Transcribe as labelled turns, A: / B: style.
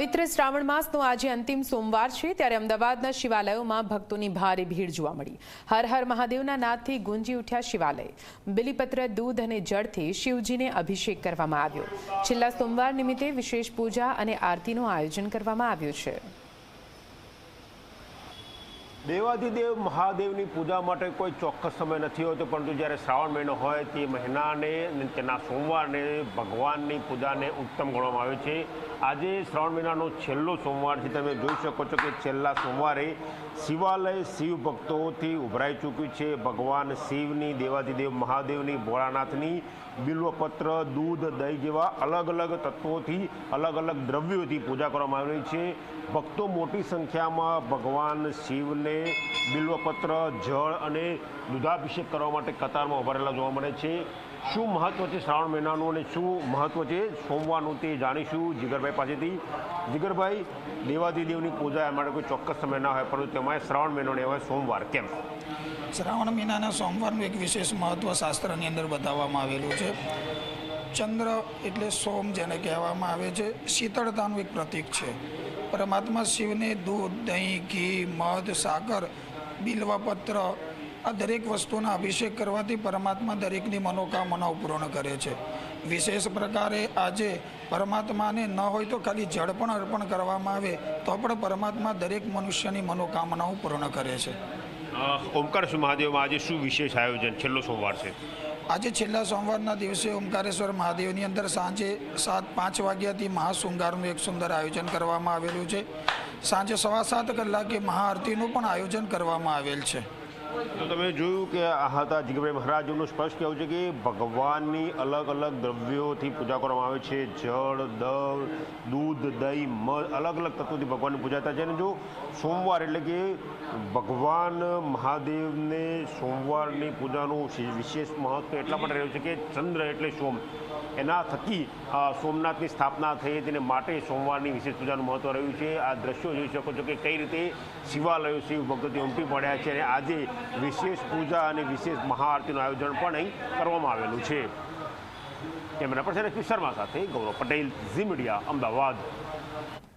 A: પવિત્ર શ્રાવણ માસનો આજે અંતિમ સોમવાર છે, ત્યારે અમદાવાદના શિવાલયોમાં ભક્તોની ભારે ભીડ જોવા મળી। હર હર મહાદેવના નાદથી ગુંજી ઉઠ્યા શિવાલય। બિલીપત્ર, દૂધ અને જળથી શિવજીને અભિષેક કરવામાં આવ્યો। છેલ્લા સોમવાર નિમિત્તે વિશેષ પૂજા અને આરતીનું આયોજન કરવામાં આવ્યું છે।
B: દેવાધિદેવ મહાદેવની પૂજા માટે કોઈ ચોક્કસ સમય નથી હોતો, પરંતુ જ્યારે શ્રાવણ મહિનો હોય તે મહિનાને તેના સોમવારને ભગવાનની પૂજાને ઉત્તમ ગણવામાં આવે છે। આજે શ્રાવણ મહિનાનો છેલ્લો સોમવાર છે। તમે જોઈ શકો છો કે છેલ્લા સોમવારે શિવાલય શિવ ભક્તોથી ઉભરાઈ ચૂક્યું છે। ભગવાન શિવની, દેવાધિદેવ મહાદેવની, ભોળાનાથની બિલ્વપત્ર, દૂધ, દહીં જેવા અલગ અલગ તત્વોથી, અલગ અલગ દ્રવ્યોથી પૂજા કરવામાં આવી રહી છે। ભક્તો મોટી સંખ્યામાં ભગવાન શિવને બિલ્વપત્ર, જળ અને દૂધાભિષેક કરવા માટે કતારમાં ઉભા રહેલા જોવા મળે છે। શું મહત્વ છે શ્રાવણ મહિનાનું અને શું મહત્વ છે સોમવારનું તે જાણીશું જીગરભાઈ પાસેથી। જીગરભાઈ, દેવાધિદેવની પૂજા માટે કોઈ ચોક્કસ સમય ના હોય, પરંતુ તેમાં શ્રાવણ મહિનો ને હોય સોમવાર, કેમ?
C: શ્રાવણ મહિનાના સોમવારનું એક વિશેષ મહત્વ શાસ્ત્રની અંદર બતાવવામાં આવેલું છે। ચંદ્ર એટલે સોમ, જેને કહેવામાં આવે છે, શીતળતાનું એક પ્રતીક છે। પરમાત્મા શિવને દૂધ, દહીં, ઘી, મધ, સાકર, બિલ્વપત્ર આ દરેક વસ્તુના અભિષેક કરવાથી પરમાત્મા દરેકની મનોકામનાઓ પૂર્ણ કરે છે। વિશેષ પ્રકારે આજે પરમાત્માને ન હોય તો ખાલી જળ પણ અર્પણ કરવામાં આવે તો પણ પરમાત્મા દરેક મનુષ્યની મનોકામનાઓ પૂર્ણ કરે છે।
B: ઓમકારેશ્વર મહાદેવમાં આજે શું વિશેષ આયોજન? છેલ્લો સોમવાર છે
C: આજે। છેલ્લા સોમવારના દિવસે ઓમકારેશ્વર મહાદેવની અંદર સાંજે 7:05 વાગ્યાથી મહાશૃંગારનું એક સુંદર આયોજન કરવામાં આવેલું છે। સાંજે 7:15 કલાકે મહાઆરતીનું પણ આયોજન કરવામાં આવેલ છે।
B: તો તમે જોયું કે આ હતા જીગરભાઈ મહારાજનું સ્પષ્ટ કહેવું છે કે ભગવાનની અલગ અલગ દ્રવ્યોથી પૂજા કરવામાં આવે છે। જળ, દૂધ, દહીં, મધ, અલગ અલગ તત્વોથી ભગવાનની પૂજા થાય છે। અને જો સોમવાર એટલે કે ભગવાન મહાદેવને સોમવારની પૂજાનું વિશેષ મહત્વ એટલા માટે રહ્યું છે કે ચંદ્ર એટલે સોમ, એના થકી સોમનાથની સ્થાપના થઈ તેને માટે સોમવારની વિશેષ પૂજાનું મહત્વ રહ્યું છે। આ દ્રશ્યો જોઈ શકો છો કે કઈ રીતે શિવાલયો શિવ ભક્તોથી ઉમટી પડ્યા છે અને આજે વિશેષ પૂજા અને વિશેષ મહાઆરતીનું આયોજન પણ અહીં કરવામાં આવેલું છે। કેમેરા પર્સન એસપી શર્મા સાથે ગૌરવ પટેલ, ઝી મીડિયા, અમદાવાદ।